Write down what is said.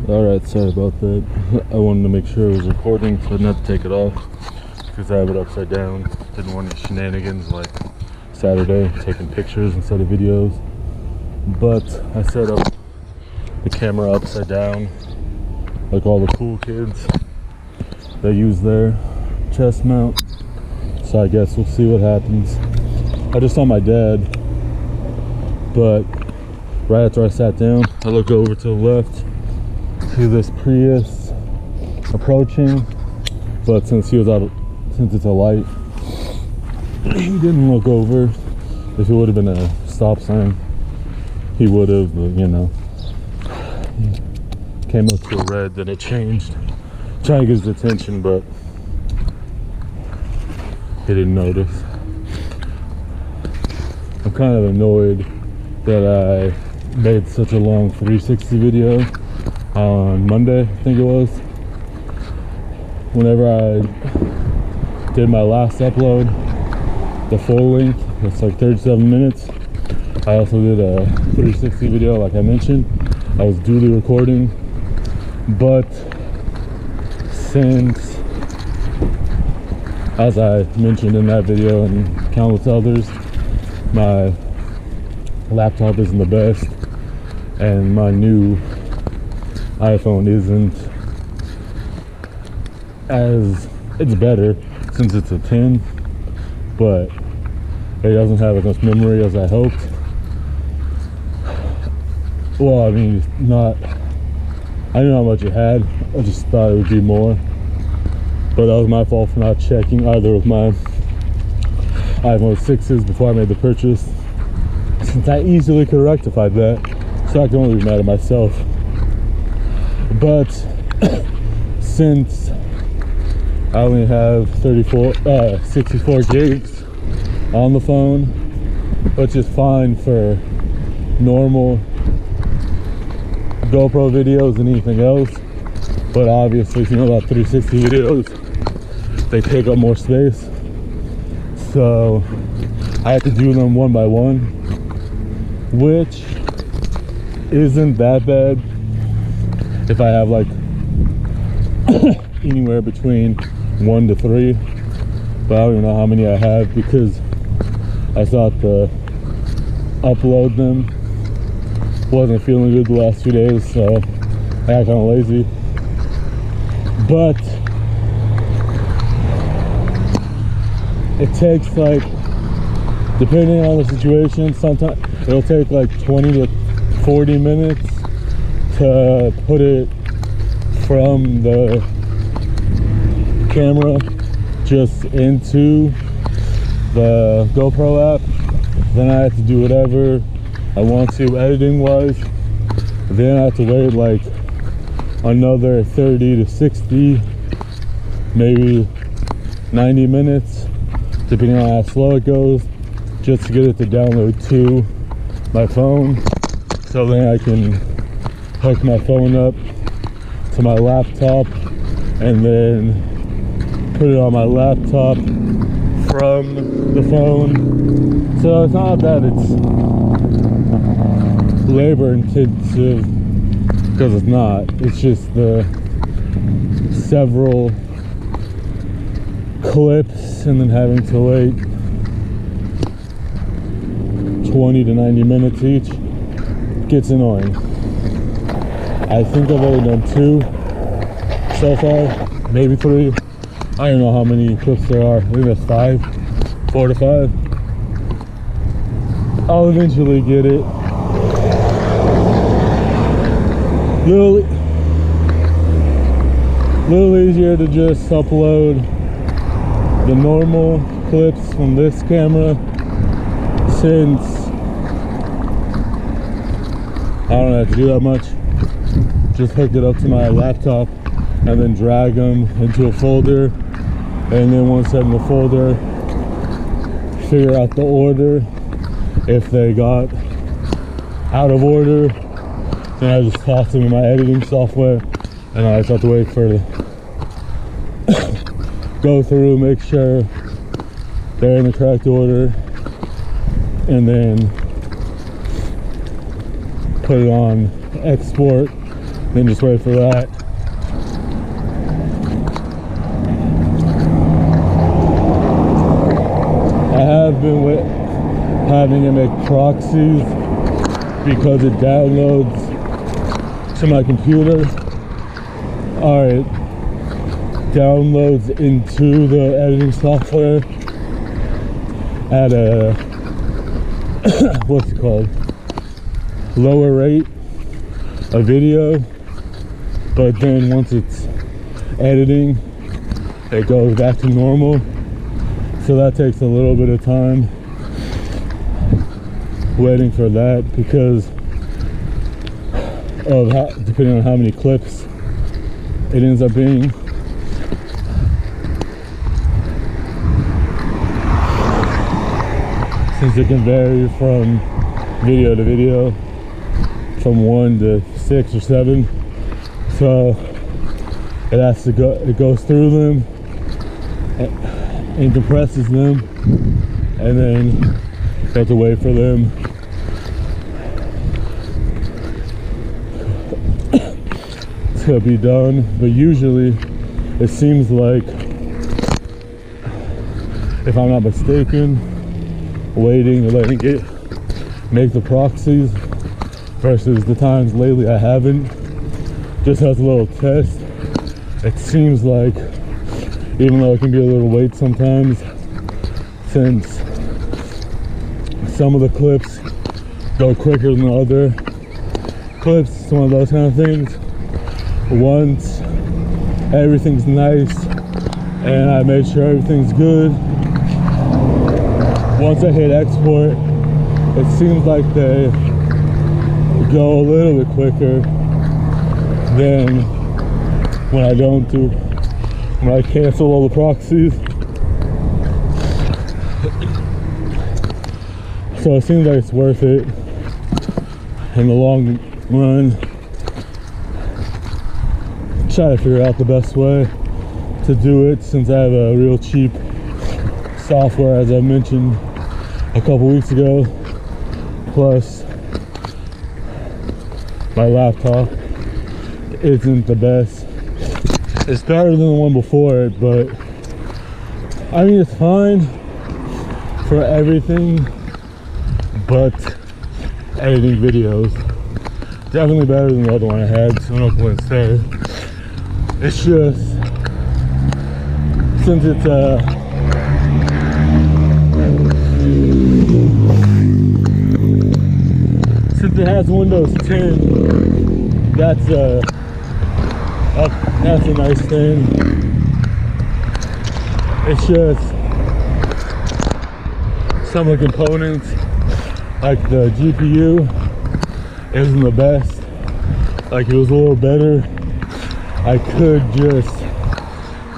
Alright, sorry about that. I wanted to make sure it was recording, so I didn't have to take it off because I have it upside down. Didn't want any shenanigans like Saturday, taking pictures instead of videos. But I set up the camera upside down like all the cool kids that use their chest mount. So I guess we'll see what happens. I just saw my dad, but right after I sat down, I look over to the left, see this Prius approaching, but since it's a light, he didn't look over. If it would have been a stop sign, he would have, you know, came up to a red, then it changed. Trying to get his attention, but he didn't notice. I'm kind of annoyed that I made such a long 360 video on Monday, I think it was. Whenever I did my last upload, the full length, it's like 37 minutes. I also did a 360 video like I mentioned. I was duly recording, but since, as I mentioned in that video and countless others, my laptop isn't the best and my new iPhone isn't as, it's better since it's a 10, but it doesn't have as much memory as I hoped. Well, I mean, not, I didn't know how much it had. I just thought it would be more, but that was my fault for not checking either of my iPhone 6s before I made the purchase, since I easily could have rectified that. So I can only be mad at myself. But since I only have 64 gigs on the phone, which is fine for normal GoPro videos and anything else, but obviously if you know about 360 videos, they take up more space. So I have to do them one by one, which isn't that bad if I have like anywhere between 1 to 3, but I don't even know how many I have because I thought the upload them wasn't feeling good the last few days, so I got kind of lazy. But it takes, like, depending on the situation, sometimes it'll take like 20 to 40 minutes to put it from the camera just into the GoPro app. Then I have to do whatever I want to editing wise. Then I have to wait like another 30 to 60, maybe 90 minutes, depending on how slow it goes, just to get it to download to my phone. So then I can hook my phone up to my laptop and then put it on my laptop from the phone. So it's not that it's labor intensive, because it's not. It's just the several clips and then having to wait 20 to 90 minutes each gets annoying. I think I've only done 2 so far, maybe 3. I don't know how many clips there are. I think that's 5, 4 to 5. I'll eventually get it. Little easier to just upload the normal clips from this camera, since I don't have to do that much. Just hook it up to my laptop and then drag them into a folder, and then once I'm in the folder, figure out the order. If they got out of order, then I just toss them in my editing software, and I just have to wait for it to go through, make sure they're in the correct order, and then put it on export, then just wait for that. I have been having to make proxies because it downloads to my computer. Alright, downloads into the editing software at a what's it called, lower rate of video, but then once it's editing it goes back to normal, so that takes a little bit of time waiting for that because of depending on how many clips it ends up being. Since it can vary from video to video, from 1 to 6 or 7, so it has to go. It goes through them and compresses them, and then you have to wait for them to be done. But usually, it seems like, if I'm not mistaken, waiting and letting it make the proxies versus the times lately I haven't, just as a little test, it seems like, even though it can be a little wait sometimes, since some of the clips go quicker than other clips, some of those kind of things, once everything's nice and I make sure everything's good, once I hit export, it seems like they go a little bit quicker than when I when I cancel all the proxies. So it seems like it's worth it in the long run. Try to figure out the best way to do it, since I have a real cheap software, as I mentioned a couple weeks ago, plus my laptop isn't the best. It's better than the one before it, but I mean, it's fine for everything but editing videos. Definitely better than the other one I had, so no complaints there. It's just, since it's since it has Windows 10, that's a nice thing. It's just some of the components, like the GPU, isn't the best. Like, it was a little better. I could just